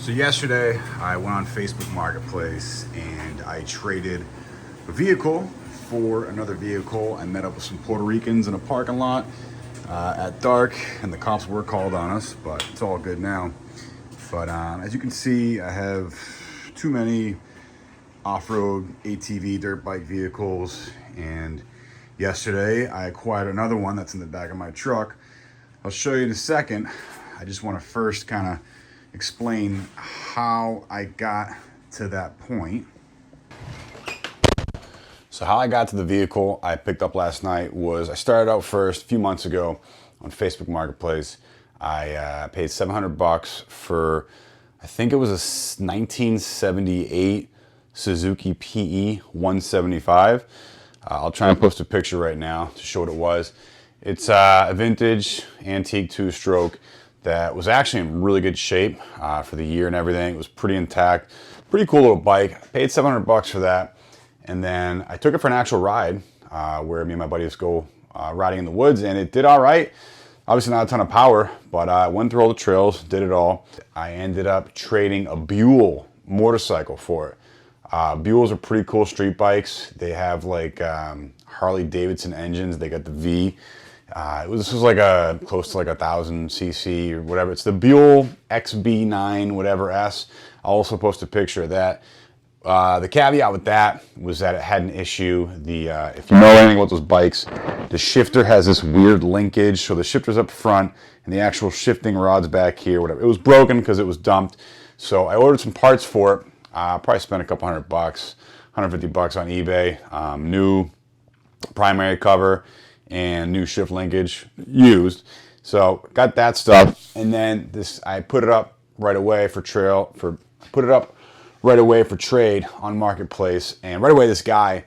So yesterday I went on Facebook Marketplace and I traded a vehicle for another vehicle. I met up with some Puerto Ricans in a parking lot at dark, and the cops were called on us, but it's all good now. But as you can see, I have too many off-road ATV dirt bike vehicles, and yesterday I acquired another one that's in the back of my truck. I'll show you in a second. I just want to first kind of explain how I got to that point. So how I got to the vehicle I picked up last night was I started out first a few months ago on Facebook Marketplace. I paid $700 for, I think it was a 1978 Suzuki PE 175. I'll try and post a picture right now to show what it was. It's a vintage antique two-stroke that was actually in really good shape for the year and everything. It was pretty intact, pretty cool little bike. I paid $700 for that, and then I took it for an actual ride where me and my buddies go riding in the woods, and it did all right. Obviously not a ton of power, but I went through all the trails, did it all. I ended up trading a Buell motorcycle for it. Buells are pretty cool street bikes. They have like Harley Davidson engines. They got the V. This was like close to like 1,000 cc or whatever. It's the Buell XB9 whatever S. I'll also post a picture of that. The caveat with that was that it had an issue. If you know anything about those bikes, the shifter has this weird linkage. So the shifter's up front and the actual shifting rod's back here, whatever. It was broken because it was dumped. So I ordered some parts for it. Probably spent a couple $100, $150 on eBay. New primary cover and new shift linkage used. So got that stuff, and then I put it up right away for trade on Marketplace, and right away this guy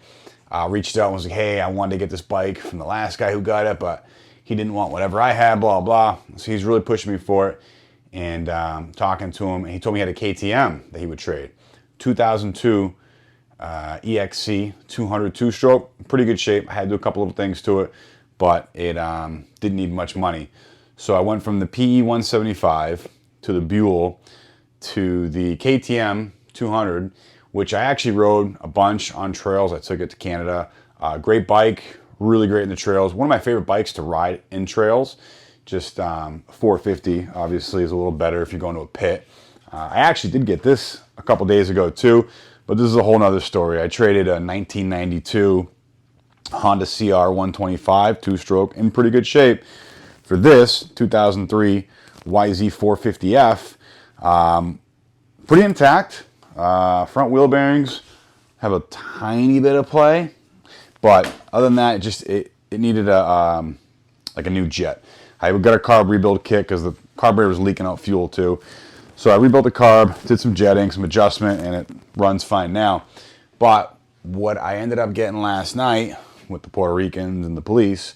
reached out and was like, hey, I wanted to get this bike from the last guy who got it, but he didn't want whatever I had, blah blah. So he's really pushing me for it, and talking to him, and he told me he had a KTM that he would trade. 2002 EXC 200 two-stroke, pretty good shape. I had to do a couple of things to it, but it didn't need much money. So I went from the PE 175 to the Buell to the KTM 200, which I actually rode a bunch on trails. I took it to Canada. Great bike, really great in the trails. One of my favorite bikes to ride in trails. Just 450 obviously is a little better if you're going to a pit. I actually did get this a couple days ago too, but this is a whole nother story. I traded a 1992 Honda CR 125 two-stroke in pretty good shape for this 2003 YZ 450F. Pretty intact. Front wheel bearings have a tiny bit of play, but other than that, it needed a new jet. I got a carb rebuild kit because the carburetor was leaking out fuel too. So I rebuilt the carb, did some jetting, some adjustment, and it runs fine now. But what I ended up getting last night with the Puerto Ricans and the police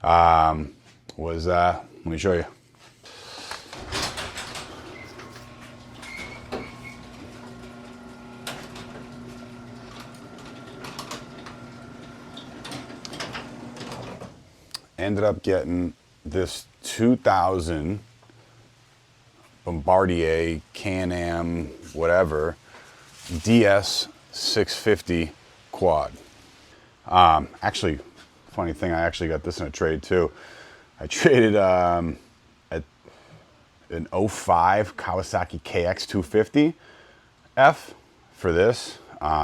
was, let me show you. Ended up getting this 2000 Bombardier Can-Am whatever DS 650 quad. Actually, funny thing, I actually got this in a trade too. I traded an 05 Kawasaki KX250F for this.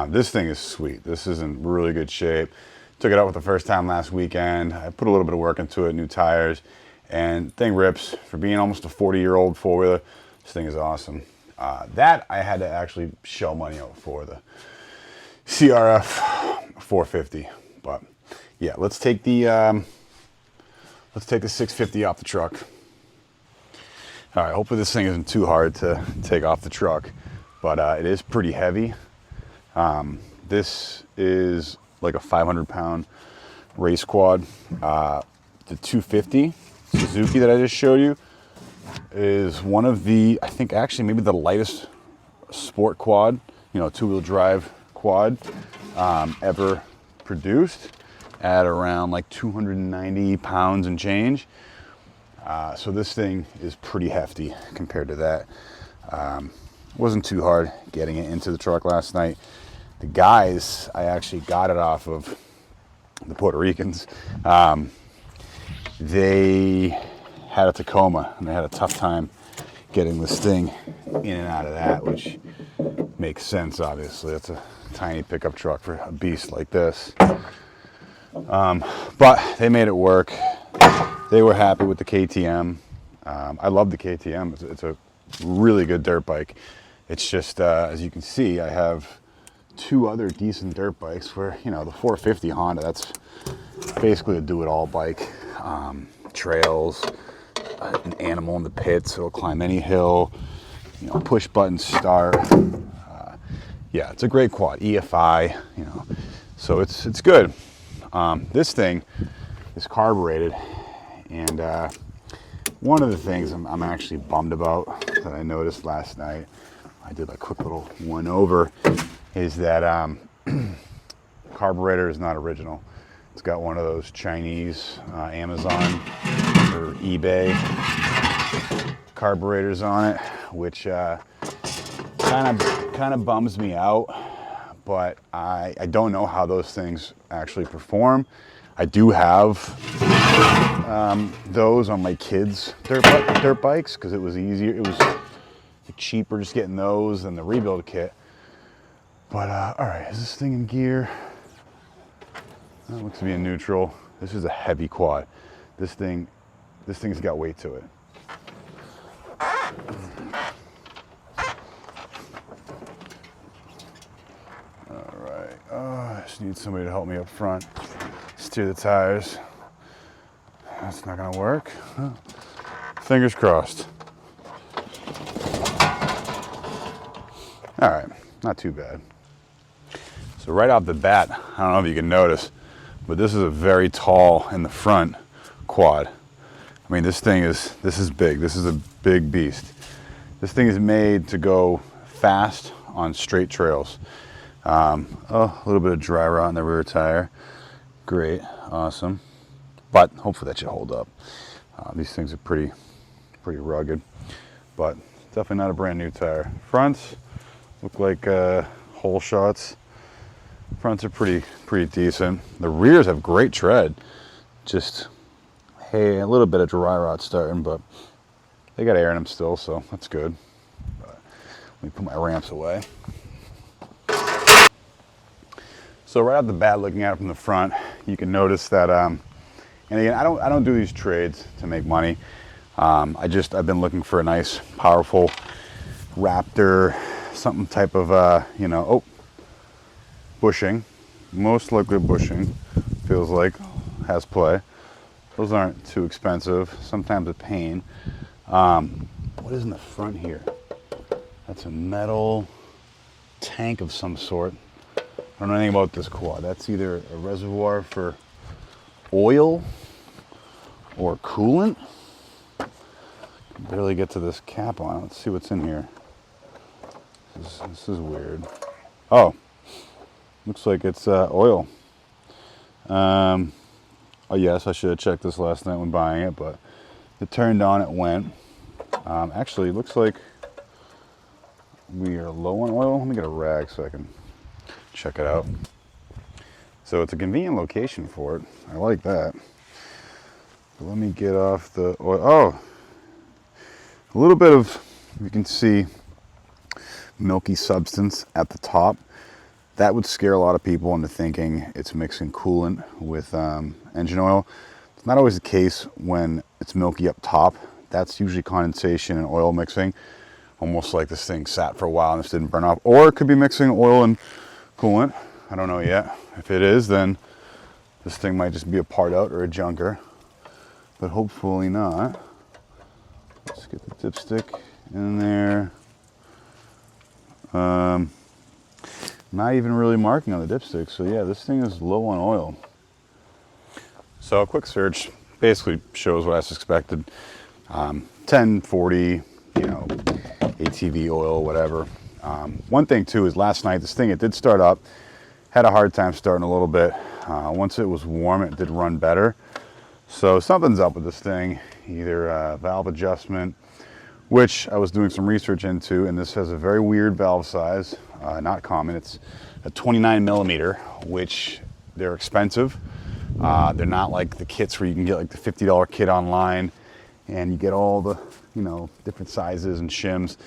This thing is sweet. This is in really good shape. Took it out with the first time last weekend. I put a little bit of work into it, new tires, and thing rips. For being almost a 40-year-old four-wheeler, this thing is awesome. That I had to actually shell money out for, the CRF 450. But yeah, let's take the 650 off the truck. All right, hopefully this thing isn't too hard to take off the truck, but it is pretty heavy. This is like a 500-pound race quad. The 250 Suzuki that I just showed you is one of the, I think actually maybe the lightest sport quad, two-wheel drive quad ever produced, at around like 290 pounds and change. So this thing is pretty hefty compared to that. wasn't too hard getting it into the truck last night. The guys, I actually got it off of the Puerto Ricans. They had a Tacoma and they had a tough time getting this thing in and out of that, which makes sense, obviously. It's a tiny pickup truck for a beast like this. But they made it work. They were happy with the KTM. I love the KTM. It's a really good dirt bike. It's just, as you can see, I have two other decent dirt bikes where, you know, the 450 Honda, that's basically a do-it-all bike. Trails, an animal in the pits, it'll climb any hill, you know, push button start. Yeah, it's a great quad, EFI, you know, so it's good. This thing is carbureted, and one of the things I'm actually bummed about that I noticed last night, I did a quick little one over, is that carburetor is not original. It's got one of those Chinese Amazon or eBay carburetors on it, which kind of bums me out. But I don't know how those things actually perform. I do have those on my kids' dirt bikes because it was easier. It was cheaper just getting those than the rebuild kit. But all right, is this thing in gear? That looks to be in neutral. This is a heavy quad. This thing's got weight to it. All right. Oh, I just need somebody to help me up front. Steer the tires. That's not gonna work. Oh. Fingers crossed. All right, not too bad. So right off the bat, I don't know if you can notice, but this is a very tall in the front quad. I mean, this is big. This is a big beast. This thing is made to go fast on straight trails. A little bit of dry rot in the rear tire. Great, awesome. But hopefully that should hold up. These things are pretty rugged, but definitely not a brand new tire. Fronts look like hole shots. Fronts are pretty decent. The rears have great tread. Just, hey, a little bit of dry rot starting, but they got air in them still, so that's good. But let me put my ramps away. So right off the bat, looking at it from the front, you can notice that, and again, I don't do these trades to make money. I've been looking for a nice, powerful Raptor, something type of, bushing, most likely bushing, feels like, has play. Those aren't too expensive, sometimes a pain. What is in the front here? That's a metal tank of some sort. I don't know anything about this quad. That's either a reservoir for oil or coolant. Can barely get to this cap on. Let's see what's in here. This is weird. Oh. Looks like it's oil. Oh yes, I should have checked this last night when buying it, but it turned on, it went. Actually, it looks like we are low on oil. Let me get a rag so I can check it out. So it's a convenient location for it. I like that. But let me get off the oil. Oh, a little bit of, you can see, milky substance at the top. That would scare a lot of people into thinking it's mixing coolant with engine oil. It's not always the case when it's milky up top. That's usually condensation and oil mixing, almost like this thing sat for a while and this didn't burn off. Or it could be mixing oil and coolant. I don't know yet. If it is, then this thing might just be a part out or a junker, but hopefully not. Let's get the dipstick in there. Not even really marking on the dipstick, so yeah, this thing is low on oil. So a quick search basically shows what I suspected. 1040, ATV oil, whatever. One thing too is last night, this thing, it did start up, had a hard time starting a little bit. Once it was warm, it did run better. So something's up with this thing, either valve adjustment which I was doing some research into, and this has a very weird valve size, not common. It's a 29 millimeter, which they're expensive. They're not like the kits where you can get like the $50 kit online and you get all the, you know, different sizes and shims.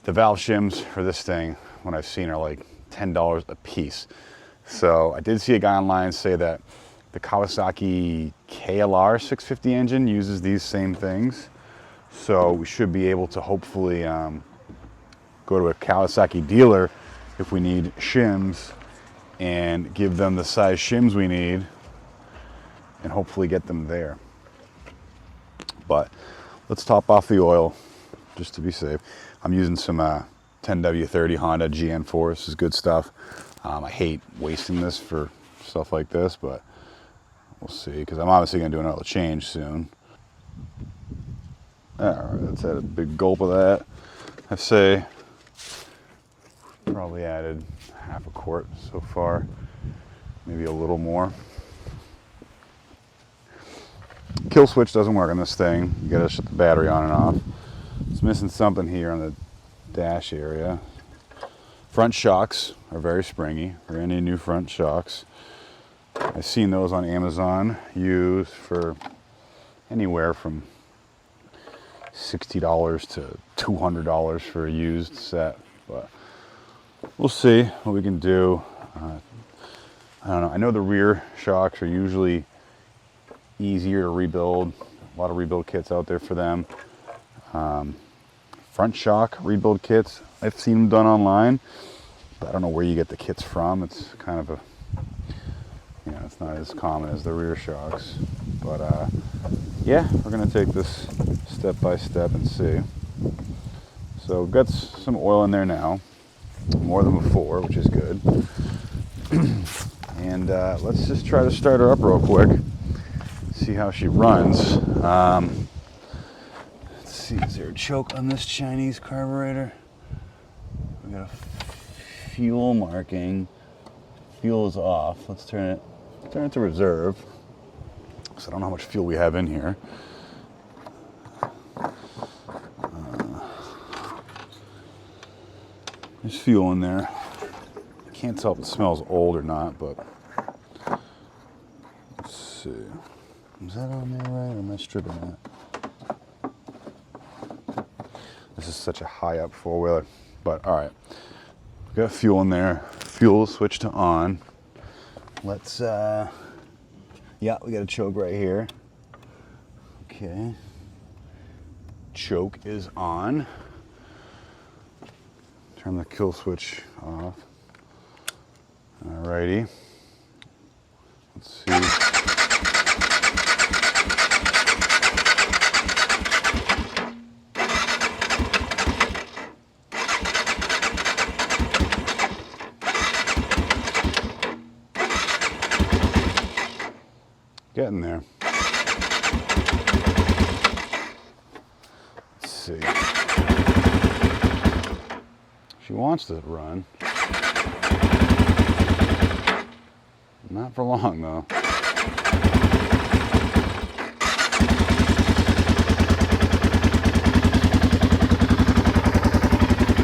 The valve shims for this thing, when I've seen, are like $10 a piece. So I did see a guy online say that the Kawasaki KLR 650 engine uses these same things. So we should be able to hopefully go to a Kawasaki dealer if we need shims and give them the size shims we need and hopefully get them there. But let's top off the oil just to be safe. I'm using some 10W30 Honda GN4. This is good stuff. I hate wasting this for stuff like this, but we'll see, because I'm obviously going to do an oil change soon. All right, let's add a big gulp of that. I'd say probably added half a quart so far, maybe a little more. Kill switch doesn't work on this thing. You gotta shut the battery on and off. It's missing something here on the dash area. Front shocks are very springy. Brand new front shocks. I've seen those on Amazon used for anywhere from $60 to $200 for a used set, but we'll see what we can do. I don't know. I know the rear shocks are usually easier to rebuild. A lot of rebuild kits out there for them. Front shock rebuild kits, I've seen them done online, but I don't know where you get the kits from. It's kind of a, you know, it's not as common as the rear shocks. But yeah, we're gonna take this step by step and see. So we've got some oil in there now, more than before, which is good. And let's just try to start her up real quick. See how she runs. Let's see, is there a choke on this Chinese carburetor? We got a fuel marking. Fuel is off. Let's turn it to reserve. So I don't know how much fuel we have in here. There's fuel in there. I can't tell if it smells old or not, but let's see. Is that on there right, or am I stripping that? This is such a high up four-wheeler, but all right. We got fuel in there. Fuel switch to on. Let's, yeah, we got a choke right here. Okay. Choke is on. Turn the kill switch off. Alrighty. Let's see. Getting there. Let's see. She wants to run. Not for long though.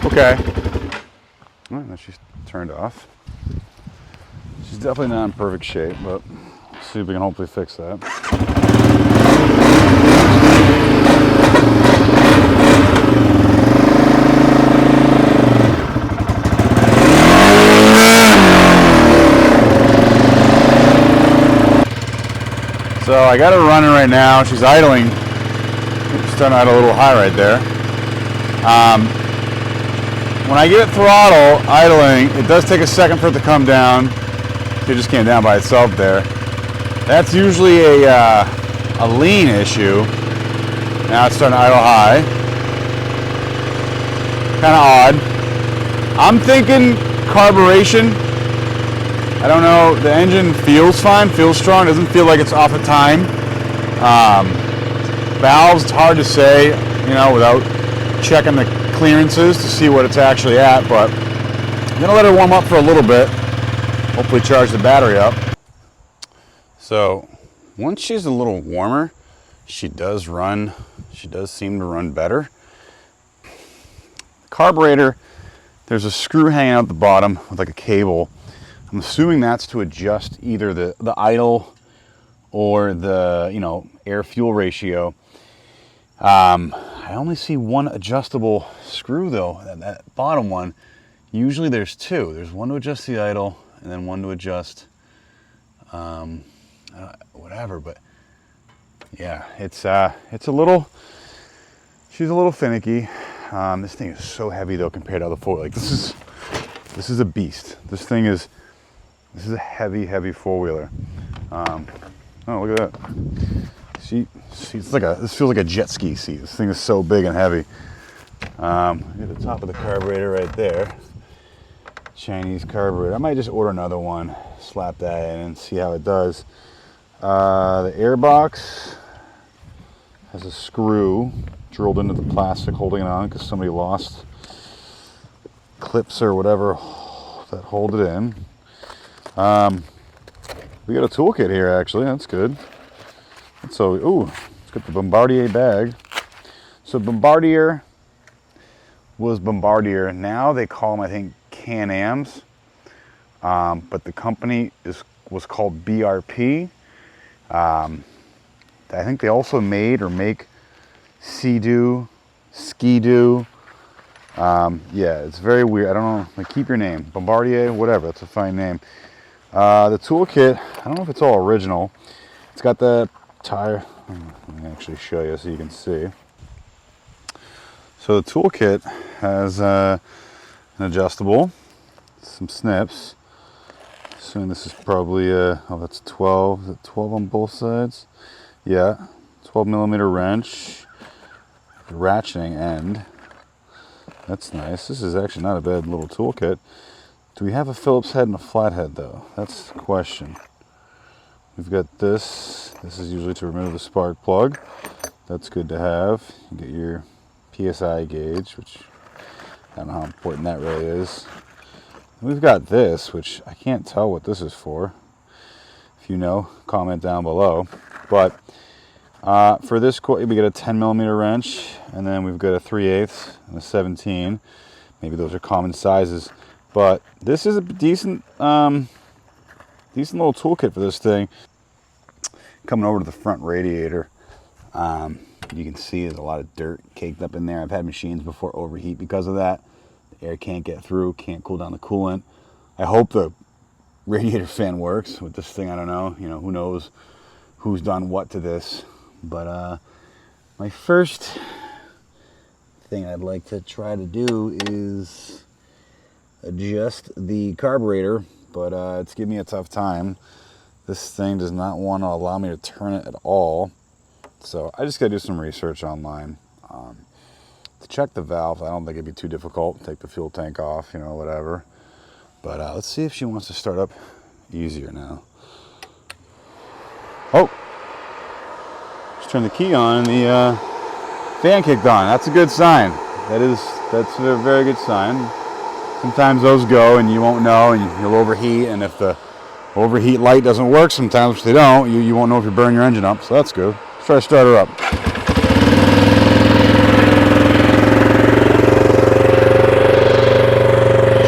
Okay. All right, now she's turned off. She's definitely not in perfect shape, but see if we can hopefully fix that. So I got her running right now. She's idling. She's starting to idle a little high right there. When I get it throttle idling, it does take a second for it to come down. It just came down by itself there. That's usually a lean issue. Now it's starting to idle high. Kind of odd. I'm thinking carburation. I don't know, the engine feels fine, feels strong, doesn't feel like it's off a time. Valves, it's hard to say, you know, without checking the clearances to see what it's actually at, but I'm gonna let her warm up for a little bit, hopefully charge the battery up. So once she's a little warmer, she does seem to run better. Carburetor, there's a screw hanging out the bottom with like a cable. I'm assuming that's to adjust either the idle or the, you know, air fuel ratio. I only see one adjustable screw though, that bottom one. Usually there's two. There's one to adjust the idle and then one to adjust whatever, but yeah, it's a little, she's a little finicky. This thing is so heavy though compared to other four. Like this is a beast. This is a heavy four-wheeler. Oh, look at that. See, it's like this feels like a jet ski seat. This thing is so big and heavy. At the top of the carburetor right there. Chinese carburetor. I might just order another one, slap that in and see how it does. The air box has a screw drilled into the plastic holding it on because somebody lost clips or whatever that hold it in. We got a toolkit here actually, that's good. So, ooh, it's got the Bombardier bag. So Bombardier was Bombardier. Now they call them, I think, Can-Ams. But the company was called BRP. I think they also made or make Sea-Doo, Ski-Doo. Yeah, it's very weird. I don't know. Like, keep your name. Bombardier, whatever. That's a fine name. The toolkit, I don't know if it's all original. It's got the tire. Let me actually show you so you can see. So the toolkit has an adjustable, some snips. Assuming this is probably oh, that's 12. Is it 12 on both sides? Yeah, 12 millimeter wrench, ratcheting end. That's nice. This is actually not a bad little toolkit. Do we have a Phillips head and a flathead though? That's the question. We've got this. This is usually to remove the spark plug. That's good to have. You get your PSI gauge, which I don't know how important that really is. We've got this, which I can't tell what this is for. If you know, comment down below. But for this coil, we get a 10 millimeter wrench, and then we've got a 3/8 and a 17. Maybe those are common sizes. But this is a decent little toolkit for this thing. Coming over to the front radiator, you can see there's a lot of dirt caked up in there. I've had machines before overheat because of that. The air can't get through, can't cool down the coolant. I hope the radiator fan works with this thing. I don't know. You know, who knows who's done what to this. But my first thing I'd like to try to do is adjust the carburetor, but it's giving me a tough time. This thing does not want to allow me to turn it at all. So I just got to do some research online. To check the valves, I don't think it'd be too difficult. Take the fuel tank off, you know, whatever. But let's see if she wants to start up easier now. Oh! Just turned the key on and the fan kicked on. That's a good sign. That's a very good sign. Sometimes those go and you won't know and you'll overheat, and if the overheat light doesn't work sometimes, which they don't, you won't know if you burn your engine up, so that's good. Let's try to start her up.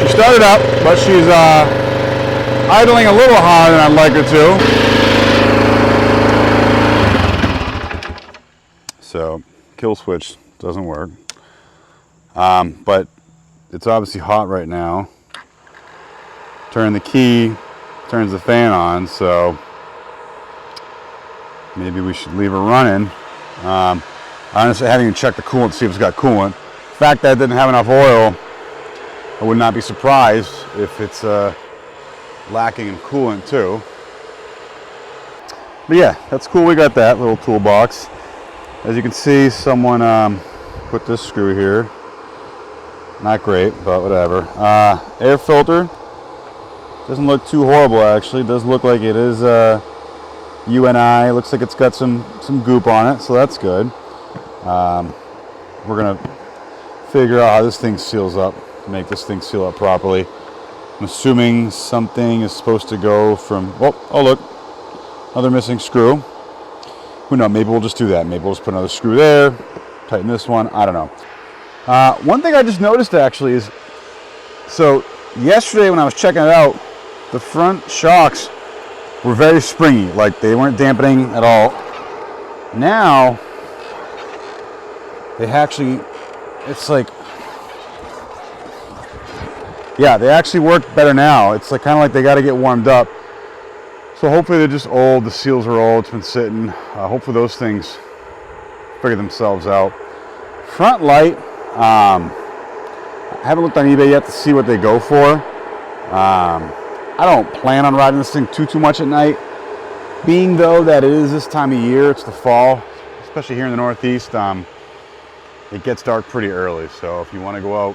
She started up, but she's idling a little harder than I'd like her to. So, kill switch doesn't work. But it's obviously hot right now. Turn the key, turns the fan on, so maybe we should leave her running. Honestly, I haven't even checked the coolant to see if it's got coolant. The fact that it didn't have enough oil, I would not be surprised if it's lacking in coolant too. But yeah, that's cool. We got that little toolbox. As you can see, someone put this screw here. Not great, but whatever. Air filter doesn't look too horrible actually. It does look like it is UNI. Looks like it's got some goop on it, so that's good. We're gonna figure out how this thing seals up, make this thing seal up properly. I'm assuming something is supposed to go from, oh look, another missing screw. Who knows, maybe we'll just do that. Maybe we'll just put another screw there, tighten this one, I don't know. One thing I just noticed actually is, so yesterday when I was checking it out, the front shocks were very springy, like they weren't dampening at all. Now, they actually, it's like, yeah, they actually work better now. It's like kind of like they got to get warmed up. So hopefully they're just old, the seals are old, it's been sitting. Hopefully those things figure themselves out. Front light, I haven't looked on eBay yet to see what they go for. I don't plan on riding this thing too much at night. Being though that it is this time of year, it's the fall, especially here in the Northeast, it gets dark pretty early. So if you want to go out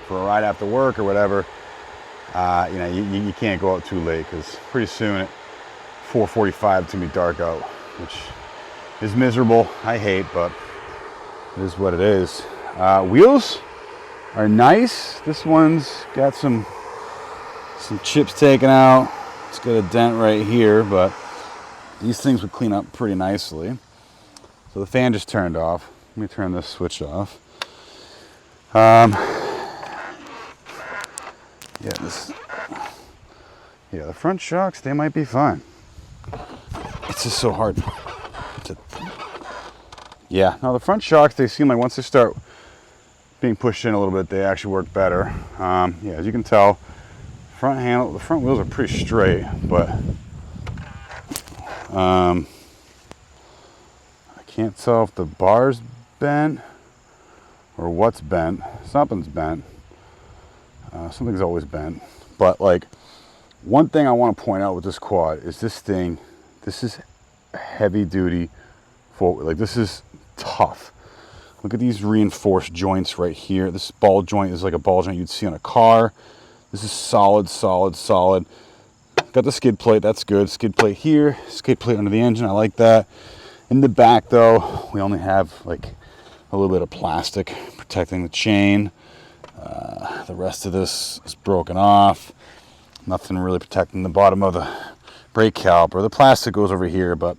for a ride after work or whatever, you know, you can't go out too late because pretty soon at 4:45 it's gonna be dark out, which is miserable. I hate, but it is what it is. Wheels are nice. This one's got some chips taken out. It's got a dent right here, but these things would clean up pretty nicely. So the fan just turned off. Let me turn this switch off. Yeah, the front shocks, they might be fine. It's just so hard to... Yeah, no, the front shocks, they seem like once they start being pushed in a little bit, they actually work better. Yeah, as you can tell, the front wheels are pretty straight, but I can't tell if the bar's bent or what's bent. Something's bent. Something's always bent. But like, one thing I want to point out with this quad is this is heavy duty forward. Like, this is tough. Look at these reinforced joints right here. This ball joint is like a ball joint you'd see on a car. This is solid. Got the skid plate, that's good. Skid plate here, skid plate under the engine, I like that. In the back though, we only have like a little bit of plastic protecting the chain. The rest of this is broken off. Nothing really protecting the bottom of the brake caliper. The plastic goes over here, but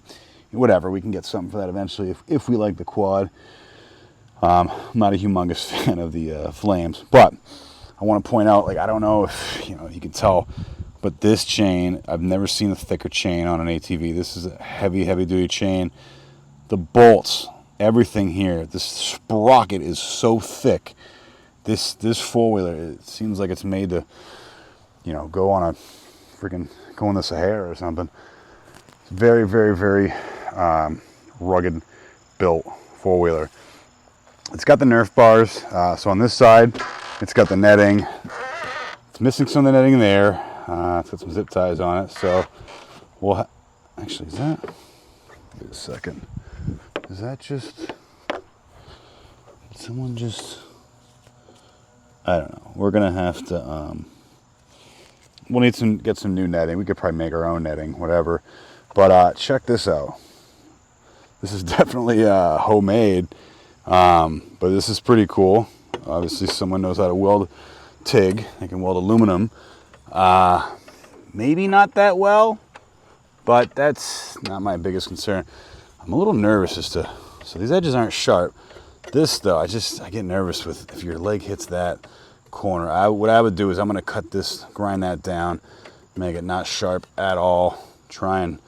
whatever, we can get something for that eventually if we like the quad. I'm not a humongous fan of the flames, but I want to point out, like, I don't know if you can tell, but this chain, I've never seen a thicker chain on an ATV. This is a heavy duty chain. The bolts, everything here, this sprocket is so thick. This four-wheeler, it seems like it's made to, go on a freaking, go in the Sahara or something. It's very rugged built four-wheeler. It's got the Nerf bars, so on this side, it's got the netting. It's missing some of the netting there. It's got some zip ties on it, so we'll actually, is that, wait a second, is that just, someone just, I don't know, we're gonna have to, we'll need to get some new netting. We could probably make our own netting, whatever, but check this out. This is definitely homemade, but this is pretty cool. Obviously someone knows how to weld TIG. They can weld aluminum. Maybe not that well, but that's not my biggest concern. I'm a little nervous so these edges aren't sharp. This though, I get nervous with if your leg hits that corner. What I would do is I'm gonna cut this, grind that down, make it not sharp at all. Try and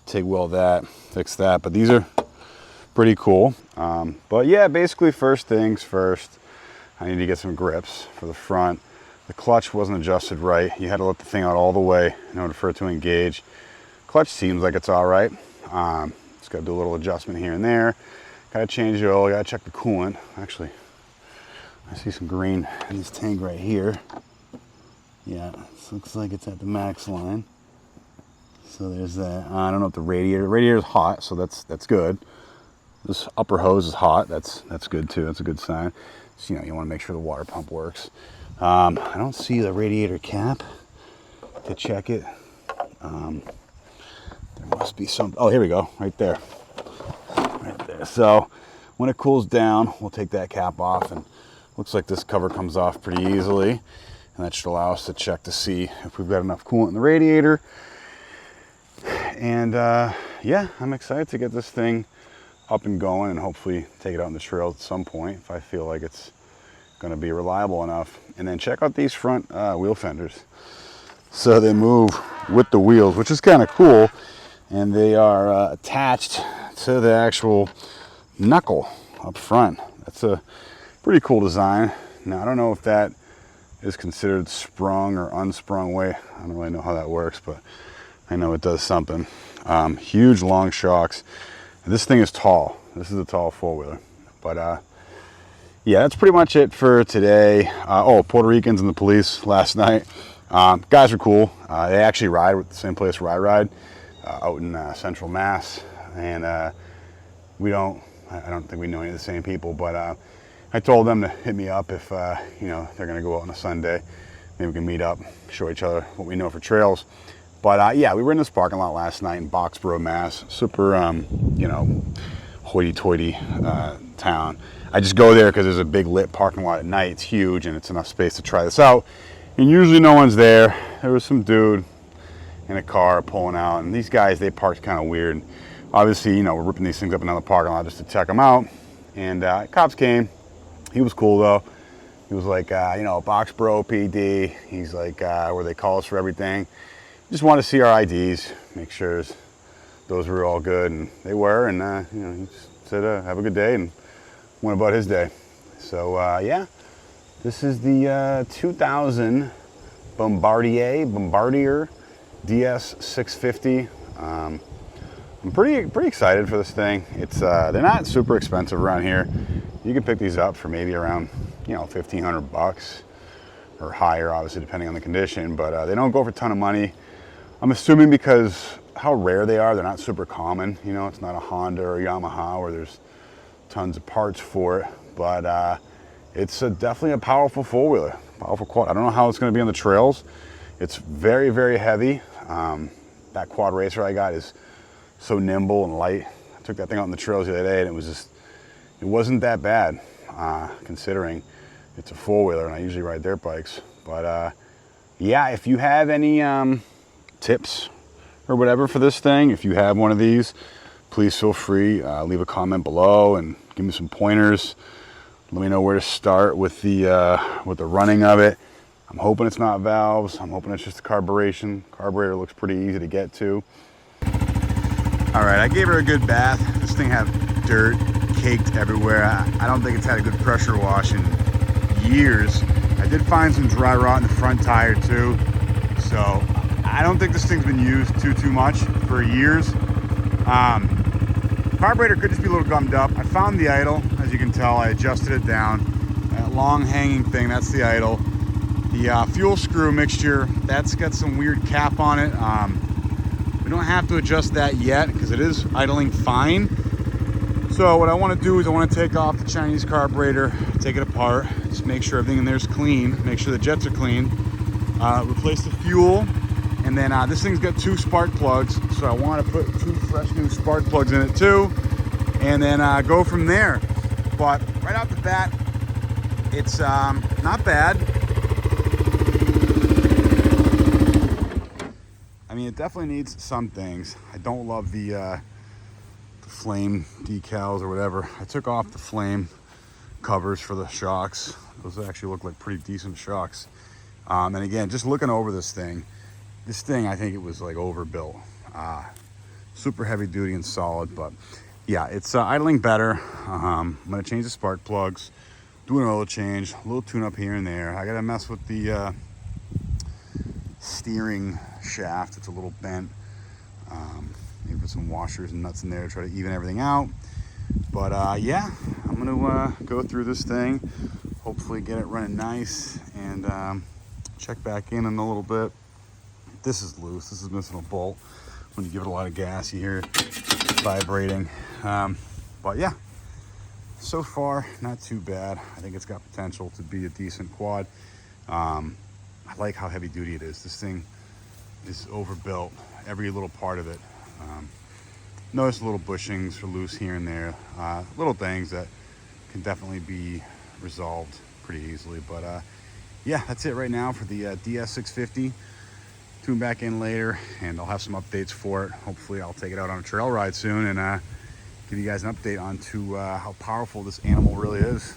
TIG weld that, fix that. But these are pretty cool. But yeah, basically first things first, I need to get some grips for the front. The clutch wasn't adjusted right. You had to let the thing out all the way in order for it to engage. Clutch seems like it's all right. Just got to do a little adjustment here and there. Got to change the oil, got to check the coolant. Actually, I see some green in this tank right here. Yeah, this looks like it's at the max line. So there's that. I don't know if the radiator is hot, so that's good. This upper hose is hot. That's good too. That's a good sign. So, you want to make sure the water pump works. I don't see the radiator cap to check it. There must be some. Oh, here we go. Right there. So when it cools down, we'll take that cap off, and looks like this cover comes off pretty easily, and that should allow us to check to see if we've got enough coolant in the radiator. And yeah, I'm excited to get this thing up and going, and hopefully take it out on the trail at some point if I feel like it's going to be reliable enough. And then check out these front wheel fenders. So they move with the wheels, which is kind of cool, and they are attached to the actual knuckle up front. That's a pretty cool design. Now, I don't know if that is considered sprung or unsprung weight. I don't really know how that works, but I know it does something. Huge long shocks. This thing is tall. This is a tall four-wheeler. But yeah, that's pretty much it for today. Oh, Puerto Ricans and the police last night. Guys are cool. They actually ride with the same place where I ride, out in Central Mass. And I don't think we know any of the same people, but I told them to hit me up if you know, they're gonna go out on a Sunday. Maybe we can meet up, show each other what we know for trails. But yeah, we were in this parking lot last night in Boxborough, Mass. Super, you know, hoity-toity town. I just go there because there's a big lit parking lot at night. It's huge, and it's enough space to try this out. And usually no one's there. There was some dude in a car pulling out, and these guys, they parked kind of weird. Obviously, you know, we're ripping these things up in another parking lot just to check them out. And cops came. He was cool though. He was like, you know, Boxborough PD. He's like, where they call us for everything. Just wanted to see our IDs, make sure those were all good, and they were. And you know, he just said, have a good day, and went about his day. So yeah, this is the 2000 Bombardier DS650. I'm pretty excited for this thing. It's they're not super expensive around here. You can pick these up for maybe around, you know, $1,500 or higher, obviously depending on the condition. But they don't go for a ton of money. I'm assuming because how rare they are, they're not super common. You know, it's not a Honda or a Yamaha where there's tons of parts for it. But it's definitely a powerful four-wheeler, powerful quad. I don't know how it's going to be on the trails. It's very, very heavy. That quad racer I got is so nimble and light. I took that thing out on the trails the other day, and it wasn't that bad, considering it's a four-wheeler, and I usually ride dirt bikes. But yeah, if you have any tips or whatever for this thing, if you have one of these, please feel free, leave a comment below and give me some pointers. Let me know where to start with the running of it. I'm hoping it's not valves. I'm hoping it's just the carburation. Carburetor looks pretty easy to get to. All right, I gave her a good bath. This thing had dirt caked everywhere. I don't think it's had a good pressure wash in years. I did find some dry rot in the front tire too. So I don't think this thing's been used too much for years. Carburetor could just be a little gummed up. I found the idle, as you can tell. I adjusted it down. That long hanging thing, that's the idle. The fuel screw mixture, that's got some weird cap on it. We don't have to adjust that yet because it is idling fine. So what I want to do is I want to take off the Chinese carburetor, take it apart, just make sure everything in there is clean, make sure the jets are clean, replace the fuel, and then this thing's got 2 spark plugs, so I want to put 2 fresh new spark plugs in it too, and then go from there. But right off the bat, it's not bad. I mean, it definitely needs some things. I don't love the flame decals or whatever. I took off the flame covers for the shocks. Those actually look like pretty decent shocks. And again, just looking over this thing, I think it was like overbuilt. Super heavy duty and solid, but yeah, it's idling better. I'm gonna change the spark plugs, do an oil change, a little tune up here and there. I gotta mess with the steering shaft. It's a little bent. Maybe put some washers and nuts in there to try to even everything out. But yeah, I'm gonna go through this thing, hopefully get it running nice, and check back in a little bit. This is loose. This is missing a bolt. When you give it a lot of gas, you hear it vibrating. But yeah, so far not too bad. I think it's got potential to be a decent quad. I like how heavy duty it is. This thing is overbuilt, every little part of it. Notice little bushings are loose here and there, little things that can definitely be resolved pretty easily. But yeah, that's it right now for the DS650. Tune back in later and I'll have some updates for it. Hopefully I'll take it out on a trail ride soon and give you guys an update on to how powerful this animal really is.